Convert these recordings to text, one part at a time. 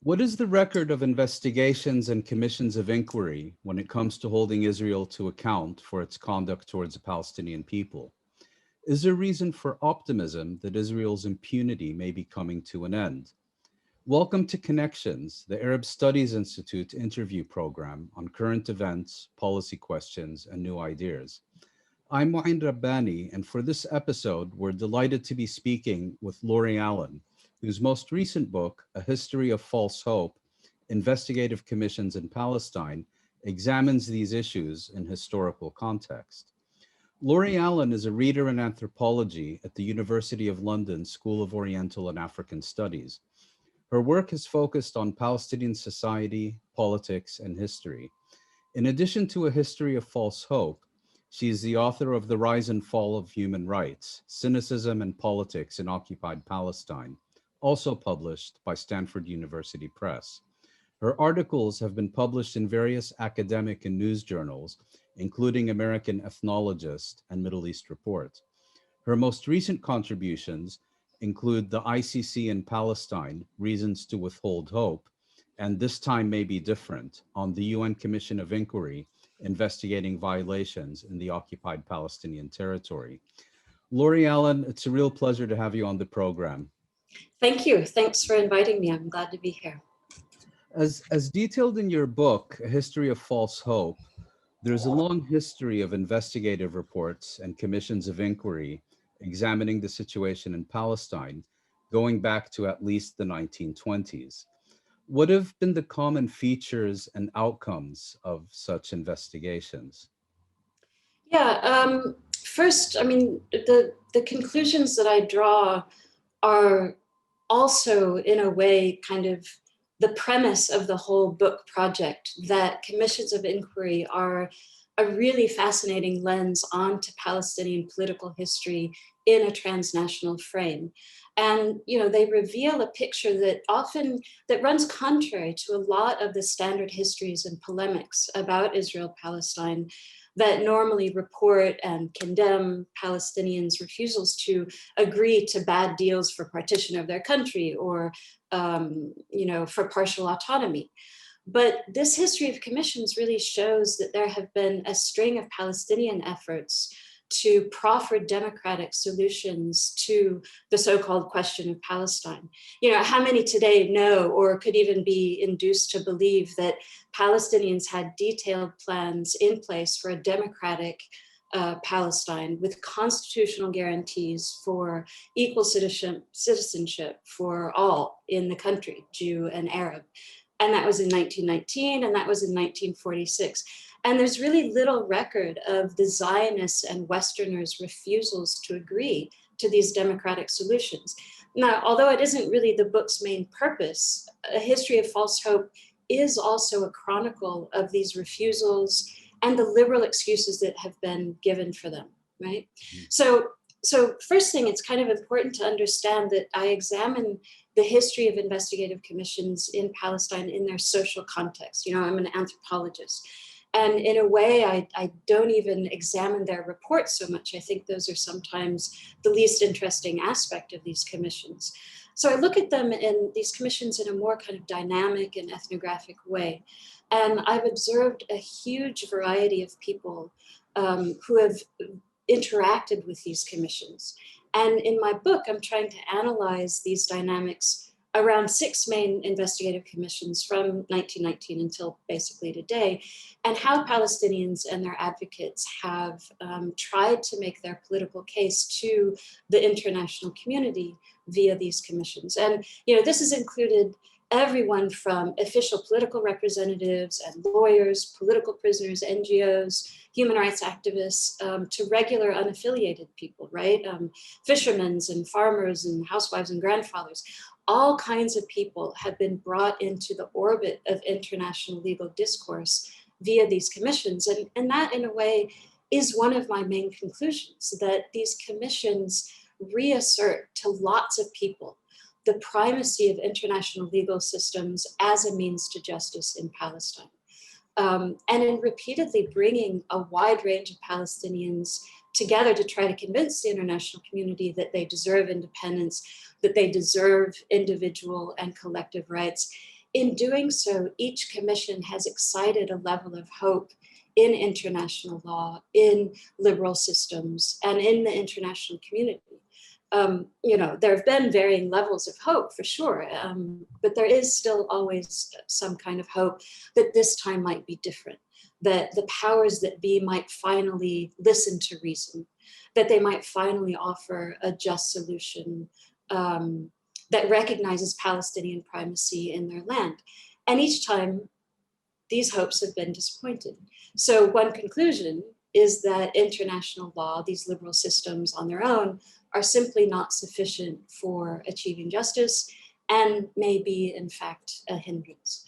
What is the record of investigations and commissions of inquiry when it comes to holding Israel to account for its conduct towards the Palestinian people? Is there reason for optimism that Israel's impunity may be coming to an end? Welcome to Connections, the Arab Studies Institute interview program on current events, policy questions, and new ideas. I'm Mouin Rabbani, and for this episode, we're delighted to be speaking with Laurie Allen, whose most recent book, A History of False Hope, Investigative Commissions in Palestine, examines these issues in historical context. Laurie Allen is a reader in anthropology at the University of London School of Oriental and African Studies. Her work has focused on Palestinian society, politics, and history. In addition to A History of False Hope, she is the author of The Rise and Fall of Human Rights, Cynicism and Politics in Occupied Palestine, also published by Stanford University Press. Her articles have been published in various academic and news journals, including American Ethnologist and Middle East Report. Her most recent contributions include the ICC and Palestine, Reasons to Withhold Hope, and This Time May Be Different, on the UN Commission of Inquiry investigating violations in the occupied Palestinian territory. Laurie Allen, it's a real pleasure to have you on the program. Thank you. Thanks for inviting me. I'm glad to be here. As detailed in your book, A History of False Hope, there's a long history of investigative reports and commissions of inquiry examining the situation in Palestine, going back to at least the 1920s. What have been the common features and outcomes of such investigations? Yeah, first, I mean, the conclusions that I draw are also, in a way, kind of the premise of the whole book project, that commissions of inquiry are a really fascinating lens onto Palestinian political history in a transnational frame. And, you know, they reveal a picture that runs contrary to a lot of the standard histories and polemics about Israel-Palestine that normally report and condemn Palestinians' refusals to agree to bad deals for partition of their country or, for partial autonomy. But this history of commissions really shows that there have been a string of Palestinian efforts to proffer democratic solutions to the so-called question of Palestine. You know, how many today know or could even be induced to believe that Palestinians had detailed plans in place for a democratic Palestine with constitutional guarantees for equal citizenship for all in the country, Jew and Arab. And that was in 1919, and that was in 1946. And there's really little record of the Zionists and Westerners' refusals to agree to these democratic solutions. Now, although it isn't really the book's main purpose, A History of False Hope is also a chronicle of these refusals and the liberal excuses that have been given for them, right? So first thing, it's kind of important to understand that I examine the history of investigative commissions in Palestine in their social context. You know, I'm an anthropologist. And in a way, I don't even examine their reports so much. I think those are sometimes the least interesting aspect of these commissions. So I look at them in these commissions in a more kind of dynamic and ethnographic way. And I've observed a huge variety of people who have interacted with these commissions. And in my book, I'm trying to analyze these dynamics around 6 main investigative commissions from 1919 until basically today, and how Palestinians and their advocates have tried to make their political case to the international community via these commissions. And, you know, this has included everyone from official political representatives and lawyers, political prisoners, NGOs, human rights activists, to regular unaffiliated people, right? Fishermen and farmers and housewives and grandfathers. All kinds of people have been brought into the orbit of international legal discourse via these commissions. And that, in a way, is one of my main conclusions, that these commissions reassert to lots of people the primacy of international legal systems as a means to justice in Palestine. And in repeatedly bringing a wide range of Palestinians together to try to convince the international community that they deserve independence, that they deserve individual and collective rights, in doing so, each commission has excited a level of hope in international law, in liberal systems, and in the international community. There have been varying levels of hope for sure, but there is still always some kind of hope that this time might be different, that the powers that be might finally listen to reason, that they might finally offer a just solution that recognizes Palestinian primacy in their land. And each time, these hopes have been disappointed. So one conclusion is that international law, these liberal systems on their own, are simply not sufficient for achieving justice and may be, in fact, a hindrance.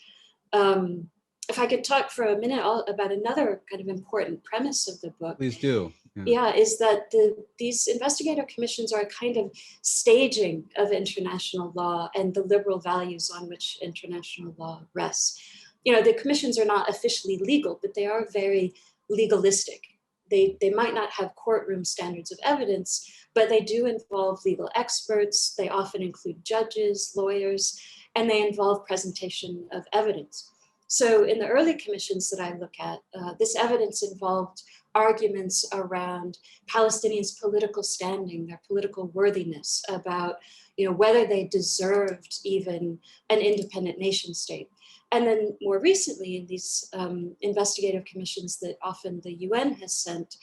If I could talk for a minute about another kind of important premise of the book. Please do. Yeah, is that these investigative commissions are a kind of staging of international law and the liberal values on which international law rests. The commissions are not officially legal, but they are very legalistic. They might not have courtroom standards of evidence, but they do involve legal experts. They often include judges, lawyers, and they involve presentation of evidence. So in the early commissions that I look at, this evidence involved arguments around Palestinians' political standing, their political worthiness, about whether they deserved even an independent nation state. And then more recently, in these investigative commissions that often the UN has sent,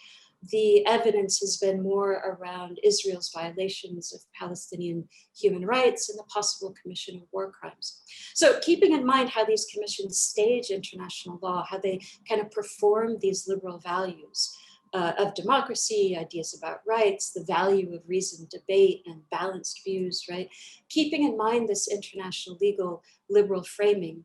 the evidence has been more around Israel's violations of Palestinian human rights and the possible commission of war crimes. So keeping in mind how these commissions stage international law, how they kind of perform these liberal values of democracy, ideas about rights, the value of reasoned debate and balanced views, right? Keeping in mind this international legal liberal framing,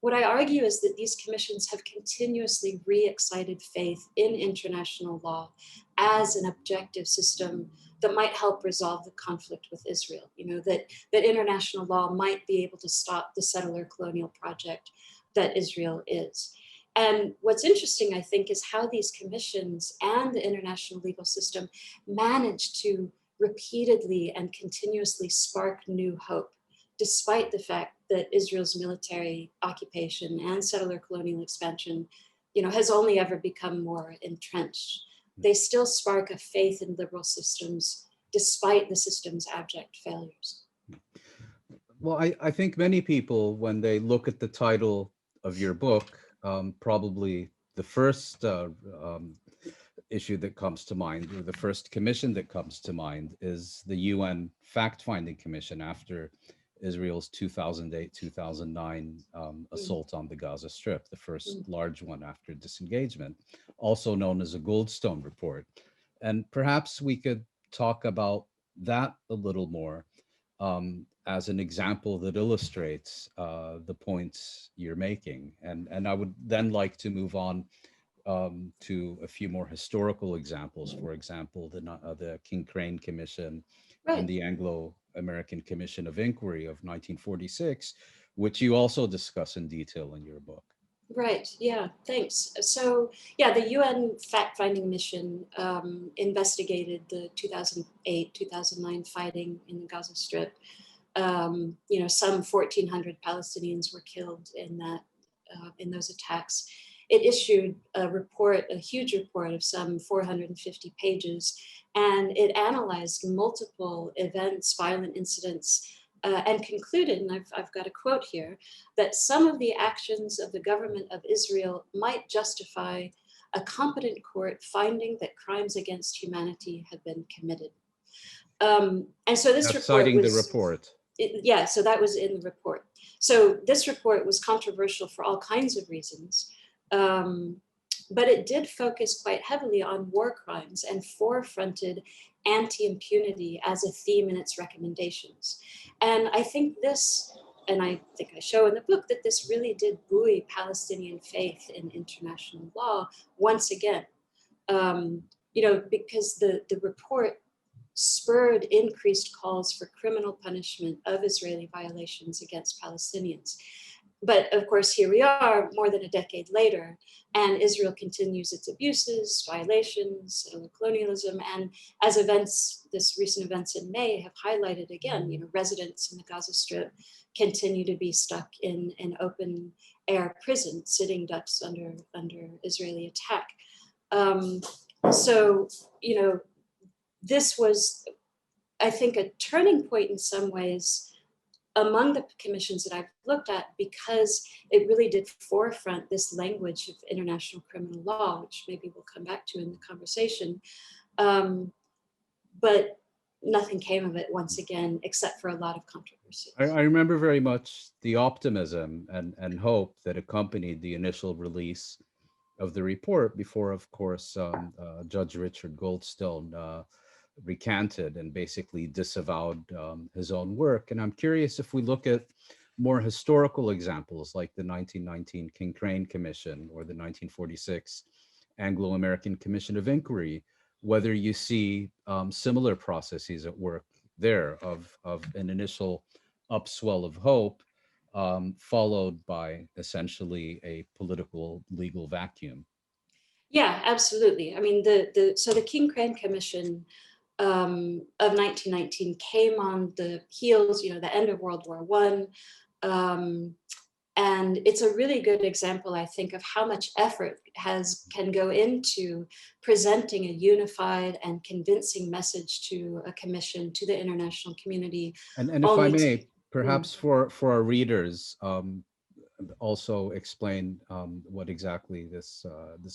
what I argue is that these commissions have continuously re-excited faith in international law as an objective system that might help resolve the conflict with Israel. That international law might be able to stop the settler colonial project that Israel is. And what's interesting, I think, is how these commissions and the international legal system manage to repeatedly and continuously spark new hope, despite the fact that Israel's military occupation and settler colonial expansion, has only ever become more entrenched. They still spark a faith in liberal systems, despite the system's abject failures. Well, I think many people, when they look at the title of your book, probably the first issue that comes to mind, or the first commission that comes to mind, is the UN fact-finding commission after Israel's 2008-2009 assault on the Gaza Strip, the first large one after disengagement, also known as a Goldstone report. And perhaps we could talk about that a little more as an example that illustrates the points you're making. And I would then like to move on to a few more historical examples. For example, the King Crane Commission and the Anglo-American Commission of Inquiry of 1946, which you also discuss in detail in your book. Right, yeah, thanks. So yeah, the UN fact-finding mission investigated the 2008-2009 fighting in the Gaza Strip. Some 1,400 Palestinians were killed in those attacks. It issued a report, a huge report of some 450 pages, and it analyzed multiple events, violent incidents, and concluded, and I've got a quote here, that some of the actions of the government of Israel might justify a competent court finding that crimes against humanity had been committed. And so this report citing was, the report. So that was in the report. So this report was controversial for all kinds of reasons. But it did focus quite heavily on war crimes and forefronted anti-impunity as a theme in its recommendations. And I think this, and I think I show in the book, that this really did buoy Palestinian faith in international law once again. Because the report spurred increased calls for criminal punishment of Israeli violations against Palestinians. But of course, here we are more than a decade later, and Israel continues its abuses, violations, colonialism, and as recent events in May have highlighted again, residents in the Gaza Strip continue to be stuck in an open air prison, sitting ducks under Israeli attack. So, this was, I think, a turning point in some ways among the commissions that I've looked at, because it really did forefront this language of international criminal law, which maybe we'll come back to in the conversation. But nothing came of it once again, except for a lot of controversy. I remember very much the optimism and hope that accompanied the initial release of the report before, of course, Judge Richard Goldstone recanted and basically disavowed his own work. And I'm curious, if we look at more historical examples like the 1919 King Crane Commission or the 1946 Anglo-American Commission of Inquiry, whether you see similar processes at work there of an initial upswell of hope followed by essentially a political legal vacuum. Yeah, absolutely. I mean, so the King Crane Commission of 1919 came on the heels, the end of World War I. And it's a really good example, I think, of how much effort can go into presenting a unified and convincing message to a commission, to the international community. And if I may, perhaps for our readers, also explain what exactly this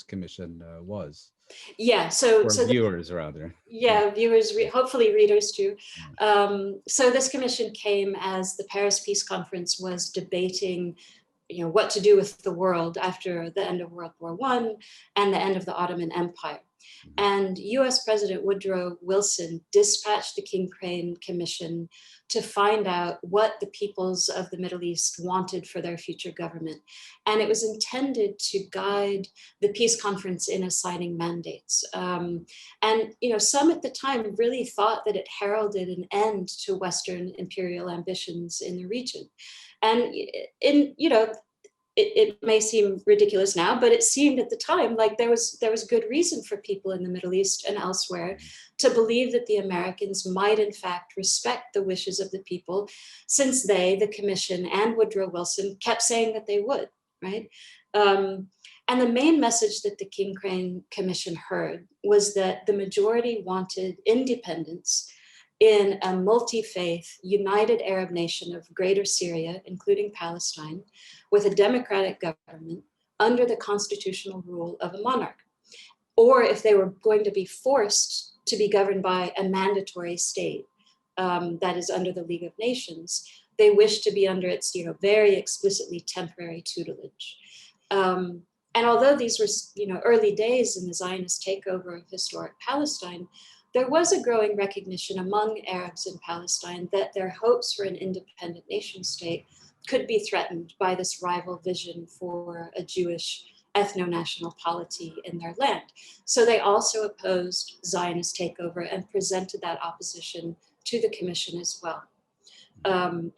commission was. Yeah, so viewers rather. Yeah, viewers, hopefully readers too. So this commission came as the Paris Peace Conference was debating, what to do with the world after the end of World War I and the end of the Ottoman Empire. And US President Woodrow Wilson dispatched the King Crane Commission to find out what the peoples of the Middle East wanted for their future government. And it was intended to guide the peace conference in assigning mandates. And some at the time really thought that it heralded an end to Western imperial ambitions in the region. And it may seem ridiculous now, but it seemed at the time like there was good reason for people in the Middle East and elsewhere to believe that the Americans might in fact respect the wishes of the people, since they, the Commission and Woodrow Wilson, kept saying that they would, right? And the main message that the King Crane Commission heard was that the majority wanted independence in a multi-faith, united Arab nation of Greater Syria, including Palestine, with a democratic government under the constitutional rule of a monarch. Or if they were going to be forced to be governed by a mandatory state that is under the League of Nations, they wished to be under its very explicitly temporary tutelage. And although these were early days in the Zionist takeover of historic Palestine, there was a growing recognition among Arabs in Palestine that their hopes for an independent nation state could be threatened by this rival vision for a Jewish ethno-national polity in their land. So they also opposed Zionist takeover and presented that opposition to the commission as well. And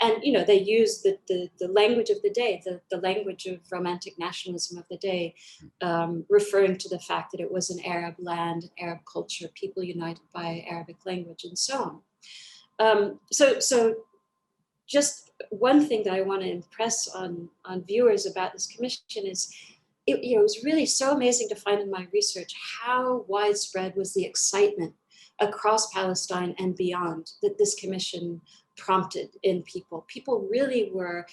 they used the language of the day, the language of romantic nationalism of the day, referring to the fact that it was an Arab land, Arab culture, people united by Arabic language, and so on. So just one thing that I want to impress on viewers about this commission is, it was really so amazing to find in my research how widespread was the excitement across Palestine and beyond that this commission prompted in people. People really were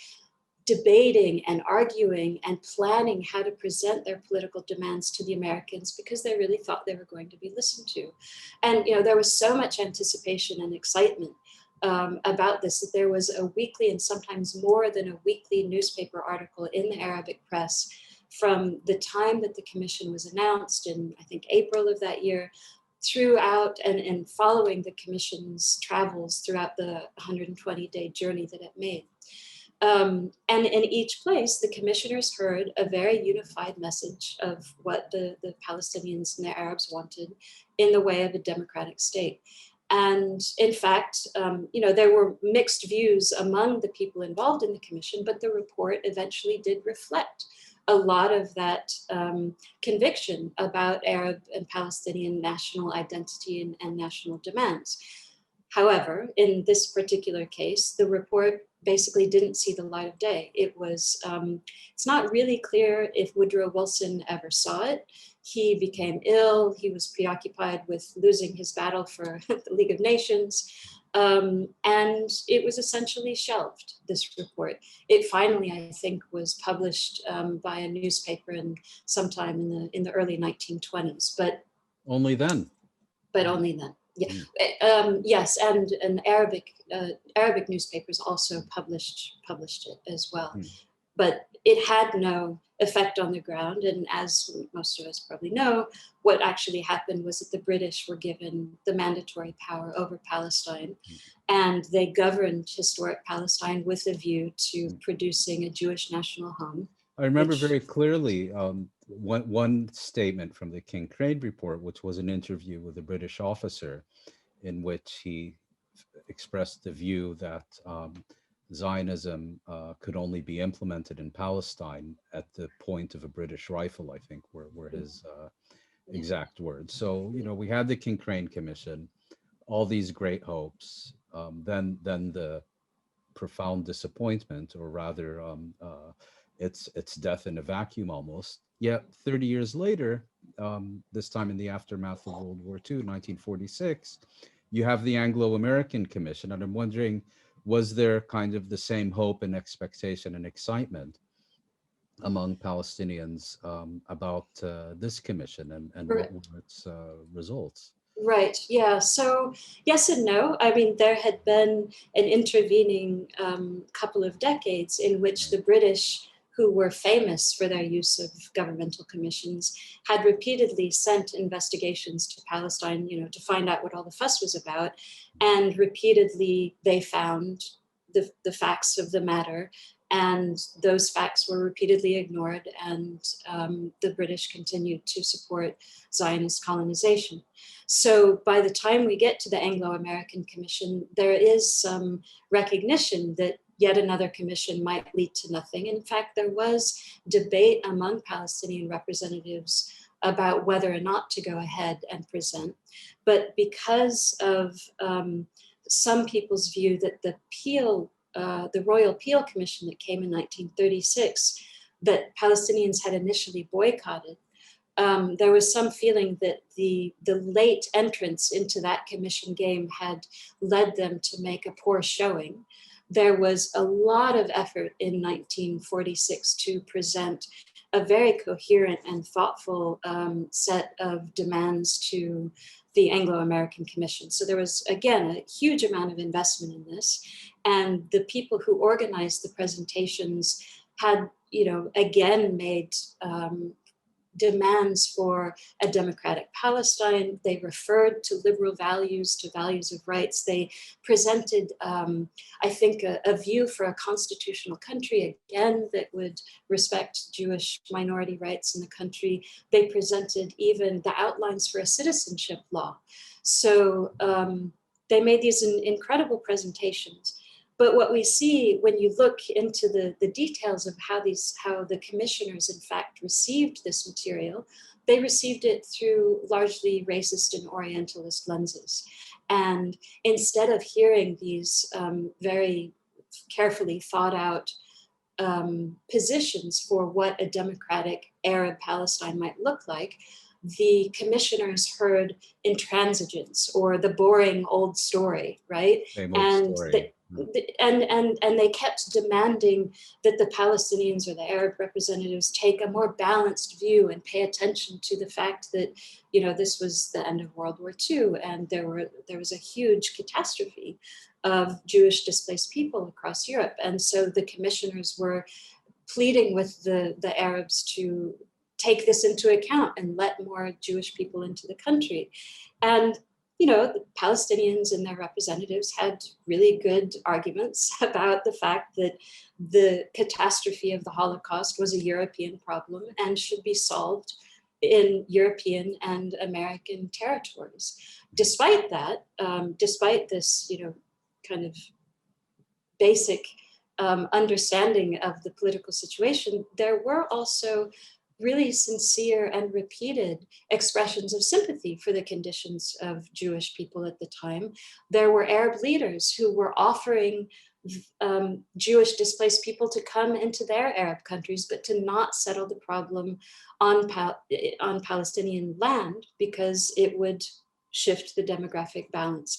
debating and arguing and planning how to present their political demands to the Americans because they really thought they were going to be listened to. And there was so much anticipation and excitement about this that there was a weekly and sometimes more than a weekly newspaper article in the Arabic press from the time that the commission was announced in, I think, April of that year, throughout and following the commission's travels throughout the 120-day journey that it made. And in each place, the commissioners heard a very unified message of what the Palestinians and the Arabs wanted in the way of a democratic state. And in fact, there were mixed views among the people involved in the commission, but the report eventually did reflect a lot of that conviction about Arab and Palestinian national identity and national demands. However, in this particular case, the report basically didn't see the light of day. It was, it's not really clear if Woodrow Wilson ever saw it. He became ill. He was preoccupied with losing his battle for the League of Nations. And it was essentially shelved, this report. It finally, I think, was published by a newspaper sometime in the early 1920s, but only then. But only then. Yeah. Yes, and Arabic newspapers also published it as well. But it had no effect on the ground. And as most of us probably know, what actually happened was that the British were given the mandatory power over Palestine, and they governed historic Palestine with a view to producing a Jewish national home. I remember very clearly one statement from the Kincaid report, which was an interview with a British officer in which he expressed the view that Zionism could only be implemented in Palestine at the point of a British rifle, I think, were his exact words. So, we had the Kincaid Commission, all these great hopes, then the profound disappointment, or rather it's death in a vacuum almost. Yet 30 years later, this time in the aftermath of World War II, 1946, you have the Anglo-American Commission. And I'm wondering, was there kind of the same hope and expectation and excitement among Palestinians about this commission and what were its results? Right. Yeah. So yes and no. I mean, there had been an intervening couple of decades in which the British, who were famous for their use of governmental commissions, had repeatedly sent investigations to Palestine, to find out what all the fuss was about. And repeatedly they found the facts of the matter. And those facts were repeatedly ignored, and the British continued to support Zionist colonization. So by the time we get to the Anglo-American Commission, there is some recognition that yet another commission might lead to nothing. In fact, there was debate among Palestinian representatives about whether or not to go ahead and present. But because of some people's view that the Royal Peel Commission that came in 1936, that Palestinians had initially boycotted, there was some feeling that the late entrance into that commission game had led them to make a poor showing. There was a lot of effort in 1946 to present a very coherent and thoughtful set of demands to the Anglo-American Commission. So there was, again, a huge amount of investment in this. And the people who organized the presentations had, again, made demands for a democratic Palestine. They referred to liberal values, to values of rights. They presented, I think, a view for a constitutional country, again, that would respect Jewish minority rights in the country. They presented even the outlines for a citizenship law. So they made these incredible presentations. But what we see when you look into the details of how the commissioners, in fact, received this material, they received it through largely racist and Orientalist lenses. And instead of hearing these very carefully thought out positions for what a democratic Arab Palestine might look like, the commissioners heard intransigence or the boring old story, right? And they kept demanding that the Palestinians or the Arab representatives take a more balanced view and pay attention to the fact that, this was the end of World War II, and there was a huge catastrophe of Jewish displaced people across Europe. And so the commissioners were pleading with the Arabs to take this into account and let more Jewish people into the country. And the Palestinians and their representatives had really good arguments about the fact that the catastrophe of the Holocaust was a European problem and should be solved in European and American territories. despite that, despite this, kind of basic understanding of the political situation, there were also really sincere and repeated expressions of sympathy for the conditions of Jewish people at the time. There were Arab leaders who were offering Jewish displaced people to come into their Arab countries, but to not settle the problem on Palestinian land because it would shift the demographic balance.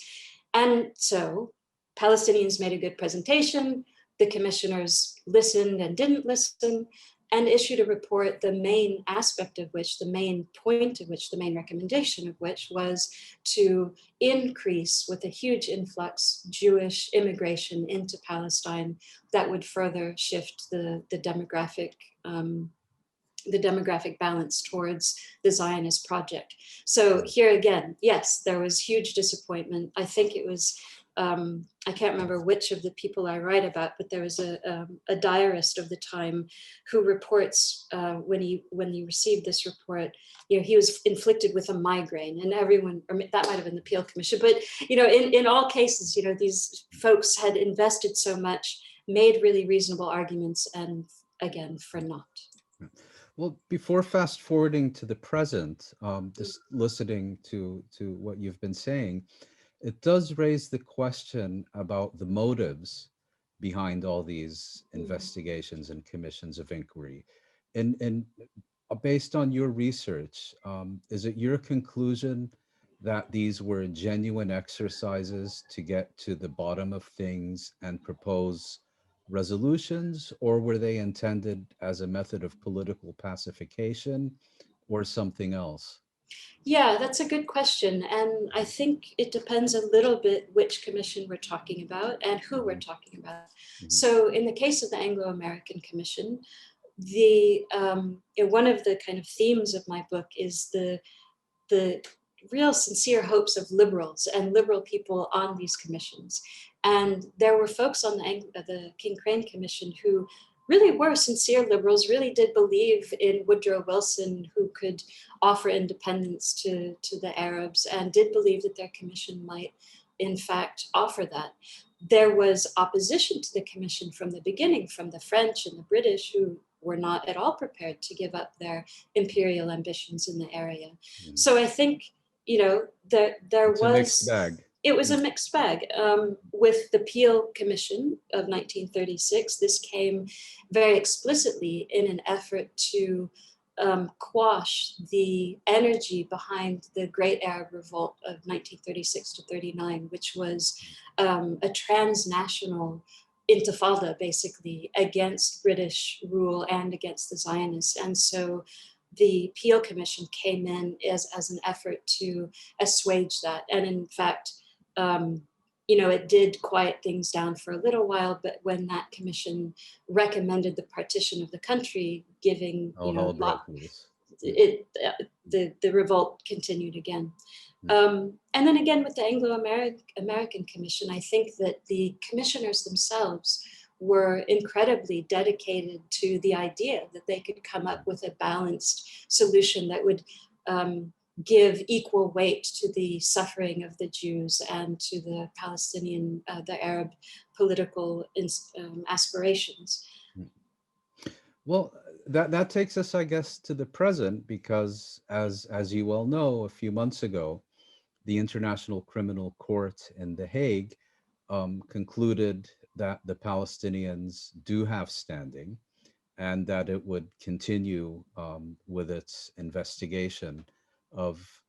And so Palestinians made a good presentation. The commissioners listened and didn't listen, and issued a report, the main aspect of which, the main point of which, the main recommendation of which was to increase, with a huge influx, Jewish immigration into Palestine that would further shift the demographic balance towards the Zionist project. So here again, yes, there was huge disappointment. I think it was, I can't remember which of the people I write about, but there was a diarist of the time who reports when he received this report, he was inflicted with a migraine, and everyone, or that might have been the Peel Commission, but in all cases, these folks had invested so much, made really reasonable arguments, and again, for naught. Well, before fast forwarding to the present, just listening to what you've been saying, it does raise the question about the motives behind all these investigations and commissions of inquiry. And based on your research, is it your conclusion that these were genuine exercises to get to the bottom of things and propose resolutions, or were they intended as a method of political pacification or something else? Yeah, that's a good question. And I think it depends a little bit which commission we're talking about and who we're talking about. So in the case of the Anglo-American Commission, one of the kind of themes of my book is the real sincere hopes of liberals and liberal people on these commissions. And there were folks on the King Crane Commission who really were sincere liberals, really did believe in Woodrow Wilson, who could offer independence to the Arabs, and did believe that their commission might, in fact, offer that. There was opposition to the commission from the beginning, from the French and the British, who were not at all prepared to give up their imperial ambitions in the area. So I think, there was a mixed bag. It was a mixed bag. With the Peel Commission of 1936, this came very explicitly in an effort to quash the energy behind the Great Arab Revolt of 1936 to 39, which was a transnational intifada, basically, against British rule and against the Zionists. And so the Peel Commission came in as an effort to assuage that. And in fact, it did quiet things down for a little while, but when that commission recommended the partition of the country, giving, the revolt continued again. And then again, with the Anglo-American Commission, I think that the commissioners themselves were incredibly dedicated to the idea that they could come up with a balanced solution that would give equal weight to the suffering of the Jews and to the Palestinian, the Arab political aspirations. Well, that takes us, I guess, to the present, because as you well know, a few months ago, the International Criminal Court in The Hague concluded that the Palestinians do have standing, and that it would continue with its investigation of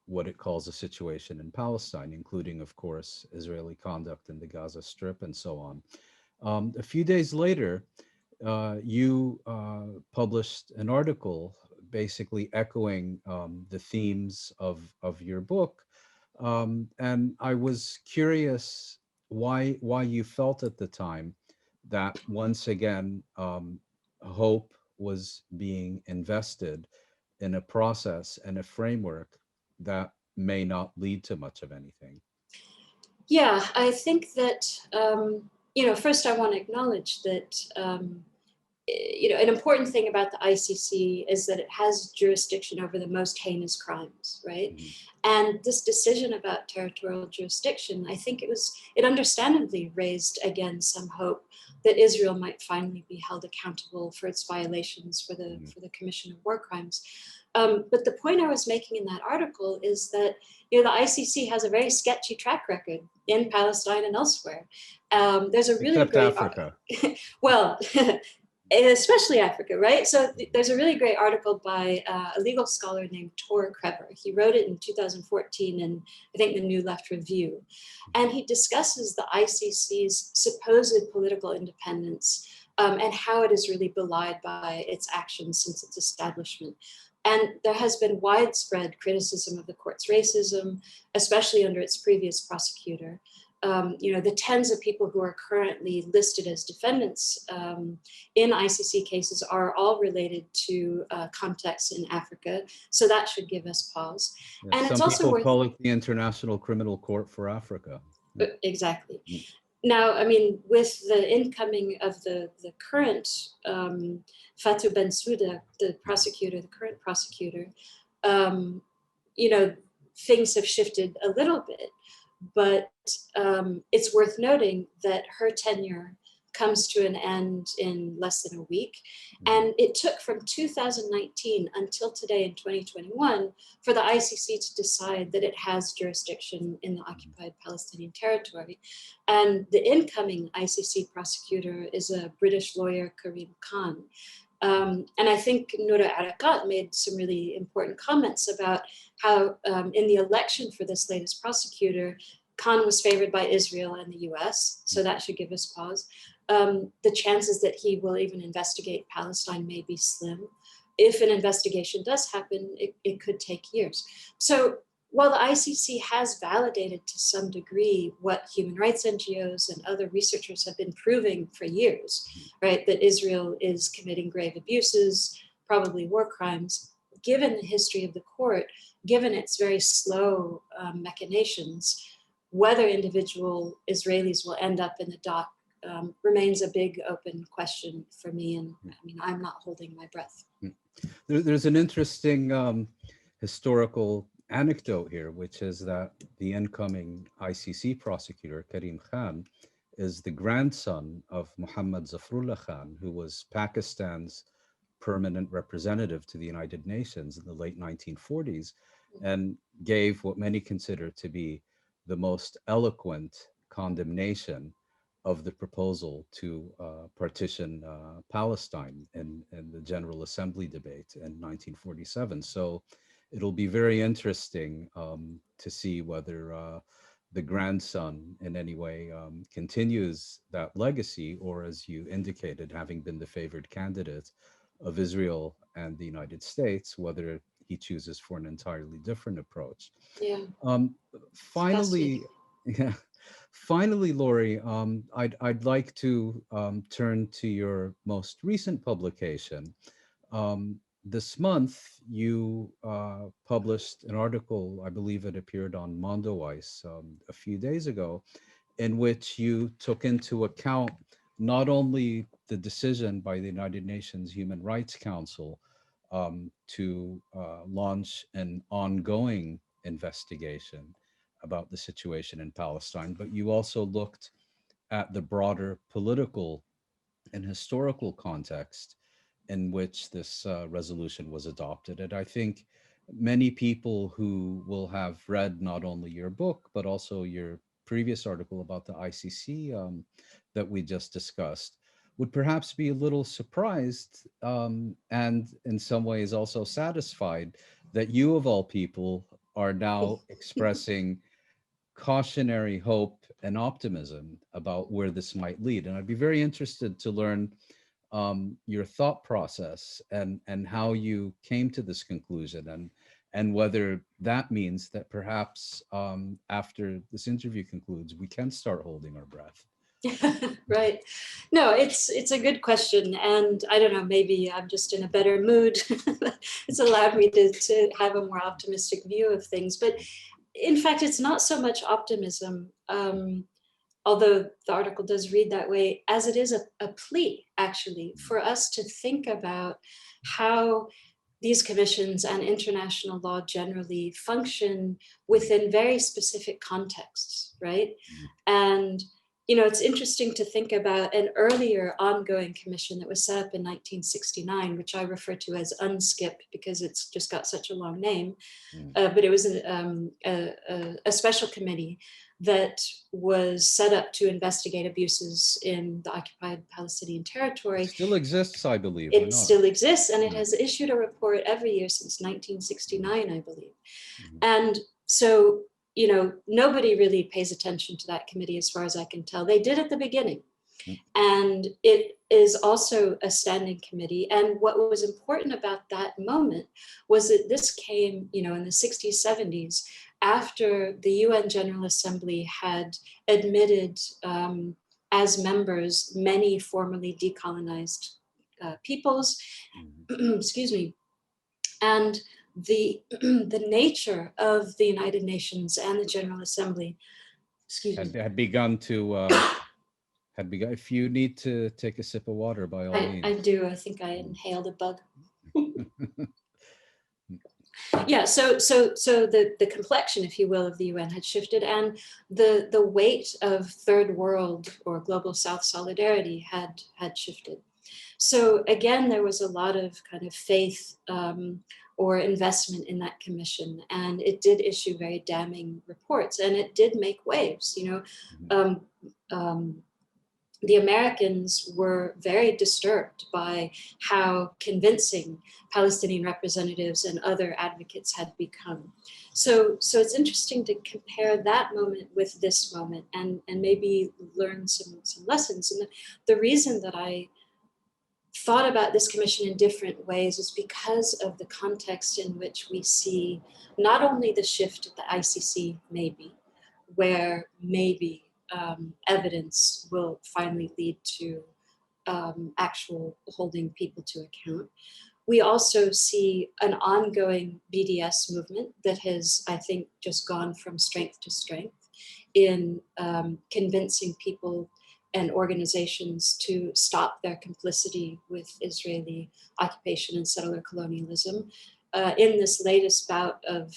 what it calls a situation in Palestine, including, of course, Israeli conduct in the Gaza Strip and so on. A few days later, you published an article basically echoing the themes of your book. And I was curious why you felt at the time that once again, hope was being invested in a process and a framework that may not lead to much of anything. Yeah, I think that, first I want to acknowledge that an important thing about the ICC is that it has jurisdiction over the most heinous crimes, right? Mm-hmm. And this decision about territorial jurisdiction, I think it understandably raised again some hope that Israel might finally be held accountable for its violations for the commission of war crimes. But the point I was making in that article is that the ICC has a very sketchy track record in Palestine and elsewhere. There's a really great Africa. Well, especially Africa, right? So there's a really great article by a legal scholar named Tor Krever. He wrote it in 2014 in, I think, the New Left Review. And he discusses the ICC's supposed political independence and how it is really belied by its actions since its establishment. And there has been widespread criticism of the court's racism, especially under its previous prosecutor. The tens of people who are currently listed as defendants in ICC cases are all related to contexts in Africa. So that should give us pause. Yeah, and it's also worth call it the International Criminal Court for Africa. Exactly. Now, I mean, with the incoming of the current Fatou Bensouda, the current prosecutor, things have shifted a little bit. But it's worth noting that her tenure comes to an end in less than a week. And it took from 2019 until today in 2021 for the ICC to decide that it has jurisdiction in the occupied Palestinian territory. And the incoming ICC prosecutor is a British lawyer, Karim Khan. And I think Noura Arakat made some really important comments about how in the election for this latest prosecutor, Khan was favored by Israel and the US, so that should give us pause. The chances that he will even investigate Palestine may be slim. If an investigation does happen, it could take years. So while the ICC has validated to some degree what human rights NGOs and other researchers have been proving for years, right, that Israel is committing grave abuses, probably war crimes, given the history of the court, given its very slow machinations, whether individual Israelis will end up in the dock remains a big open question for me. And I mean, I'm not holding my breath. There's an interesting historical anecdote here, which is that the incoming ICC prosecutor, Karim Khan, is the grandson of Muhammad Zafrullah Khan, who was Pakistan's permanent representative to the United Nations in the late 1940s, and gave what many consider to be the most eloquent condemnation of the proposal to partition Palestine in the General Assembly debate in 1947. So it'll be very interesting to see whether the grandson in any way continues that legacy, or, as you indicated, having been the favored candidate of Israel and the United States, whether he chooses for an entirely different approach. Yeah. Finally, Laurie, I'd like to turn to your most recent publication. This month, you published an article, I believe it appeared on Mondoweiss a few days ago, in which you took into account not only the decision by the United Nations Human Rights Council to launch an ongoing investigation about the situation in Palestine, but you also looked at the broader political and historical context in which this resolution was adopted. And I think many people who will have read not only your book, but also your previous article about the ICC that we just discussed would perhaps be a little surprised and in some ways also satisfied that you, of all people, are now expressing cautionary hope and optimism about where this might lead. And I'd be very interested to learn your thought process and how you came to this conclusion, and whether that means that perhaps after this interview concludes, we can start holding our breath. Right. No, it's a good question. And I don't know, maybe I'm just in a better mood. It's allowed me to have a more optimistic view of things. But in fact, it's not so much optimism. although the article does read that way, as it is a plea, actually, for us to think about how these commissions and international law generally function within very specific contexts, right? And it's interesting to think about an earlier ongoing commission that was set up in 1969, which I refer to as UNSCIP because it's just got such a long name. But it was a special committee that was set up to investigate abuses in the occupied Palestinian territory. It still exists, I believe. It still exists, and it has issued a report every year since 1969, I believe. And so, nobody really pays attention to that committee as far as I can tell. They did at the beginning. And it is also a standing committee. And what was important about that moment was that this came, in the 60s, 70s, after the UN General Assembly had admitted as members many formerly decolonized peoples, excuse me, and the nature of the United Nations and the General Assembly, had begun to, if you need to take a sip of water, by all means. I do. I think I inhaled a bug. Yeah, so the complexion, if you will, of the UN had shifted, and the weight of third world or global South solidarity had shifted. So again, there was a lot of kind of faith or investment in that commission, and it did issue very damning reports, and it did make waves. The Americans were very disturbed by how convincing Palestinian representatives and other advocates had become. So it's interesting to compare that moment with this moment and maybe learn some lessons. And the reason that I thought about this commission in different ways is because of the context in which we see not only the shift at the ICC, maybe, where maybe evidence will finally lead to actual holding people to account. We also see an ongoing BDS movement that has, I think, just gone from strength to strength in convincing people and organizations to stop their complicity with Israeli occupation and settler colonialism. In this latest bout of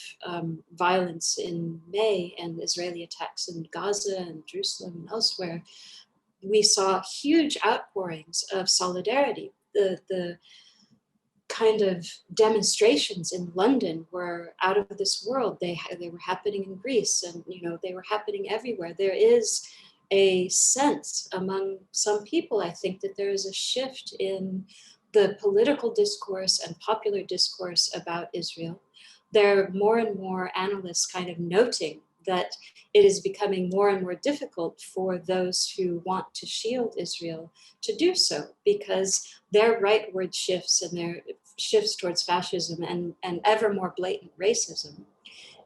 violence in May and Israeli attacks in Gaza and Jerusalem and elsewhere, we saw huge outpourings of solidarity. The kind of demonstrations in London were out of this world. They were happening in Greece, and they were happening everywhere. There is a sense among some people, I think, that there is a shift in the political discourse and popular discourse about Israel. There are more and more analysts kind of noting that it is becoming more and more difficult for those who want to shield Israel to do so, because their rightward shifts and their shifts towards fascism and ever more blatant racism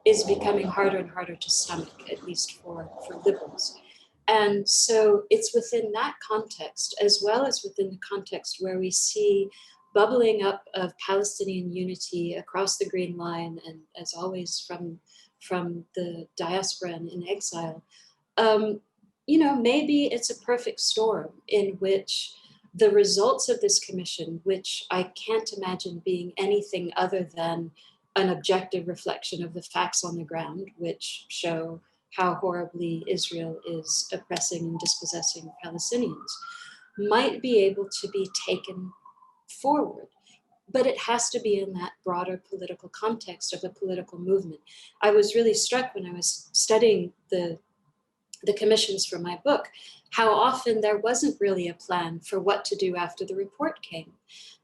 is becoming harder and harder to stomach, at least for liberals. And so it's within that context, as well as within the context where we see bubbling up of Palestinian unity across the Green Line, and as always from the diaspora and in exile, maybe it's a perfect storm in which the results of this commission, which I can't imagine being anything other than an objective reflection of the facts on the ground, which show how horribly Israel is oppressing and dispossessing Palestinians, might be able to be taken forward. But it has to be in that broader political context of a political movement. I was really struck when I was studying the commissions for my book, how often there wasn't really a plan for what to do after the report came.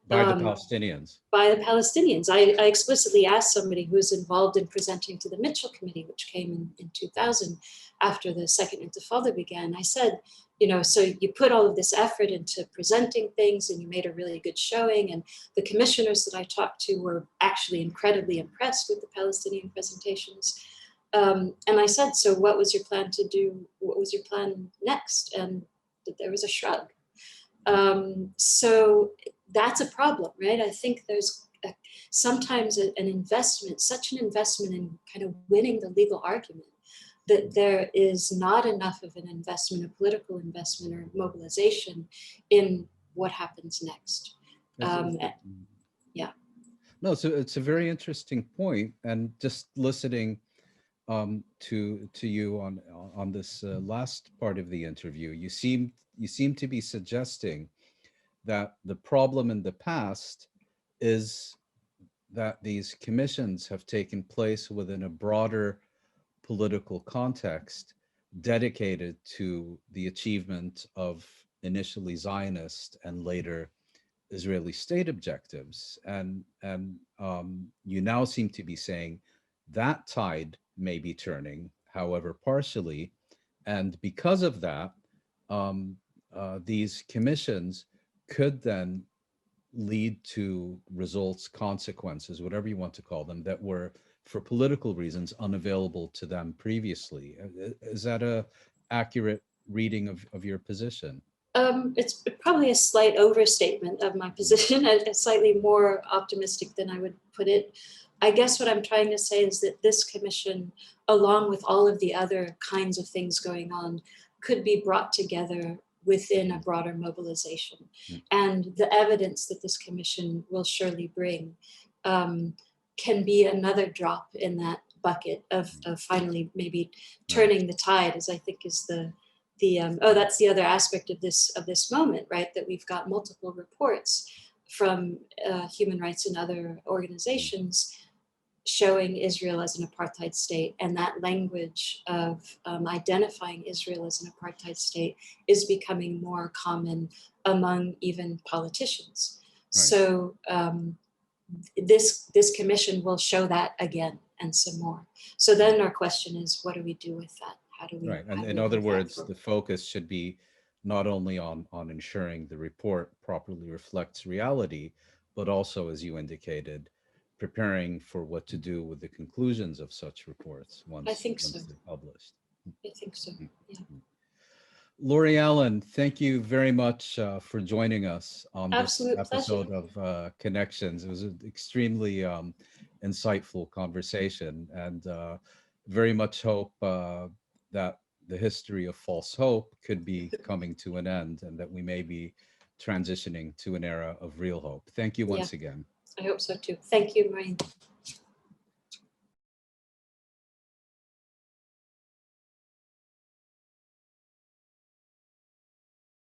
By the Palestinians. By the Palestinians. I explicitly asked somebody who was involved in presenting to the Mitchell Committee, which came in 2000 after the Second Intifada began. I said, so you put all of this effort into presenting things and you made a really good showing, and the commissioners that I talked to were actually incredibly impressed with the Palestinian presentations. And I said, so what was your plan to do? What was your plan next? And there was a shrug. So that's a problem, right? I think there's sometimes an investment, such an investment in kind of winning the legal argument, that there is not enough of an investment, a political investment or mobilization in what happens next. Yeah. No, so it's a very interesting point, and just listening to you on this last part of the interview, you seem to be suggesting that the problem in the past is that these commissions have taken place within a broader political context dedicated to the achievement of initially Zionist and later Israeli state objectives. And you now seem to be saying that tide may be turning, however partially, and because of that, these commissions could then lead to results, consequences, whatever you want to call them, that were, for political reasons, unavailable to them previously. Is that a accurate reading of your position? It's probably a slight overstatement of my position, slightly more optimistic than I would put it. I guess what I'm trying to say is that this commission, along with all of the other kinds of things going on, could be brought together within a broader mobilization. And the evidence that this commission will surely bring can be another drop in that bucket of finally maybe turning the tide, as I think is that's the other aspect of this moment, right? That we've got multiple reports from human rights and other organizations showing Israel as an apartheid state, and that language of identifying Israel as an apartheid state is becoming more common among even politicians. Right. So this commission will show that again and some more. So then our question is, what do we do with that? How do we? Right, and in other words, the focus should be not only on ensuring the report properly reflects reality, but also, as you indicated, preparing for what to do with the conclusions of such reports once they're published. I think so, yeah. Laurie Allen, thank you very much for joining us on Absolute this episode of Connections. It was an extremely insightful conversation, and very much hope that the history of false hope could be coming to an end, and that we may be transitioning to an era of real hope. Thank you once again. I hope so too. Thank you, Mouin.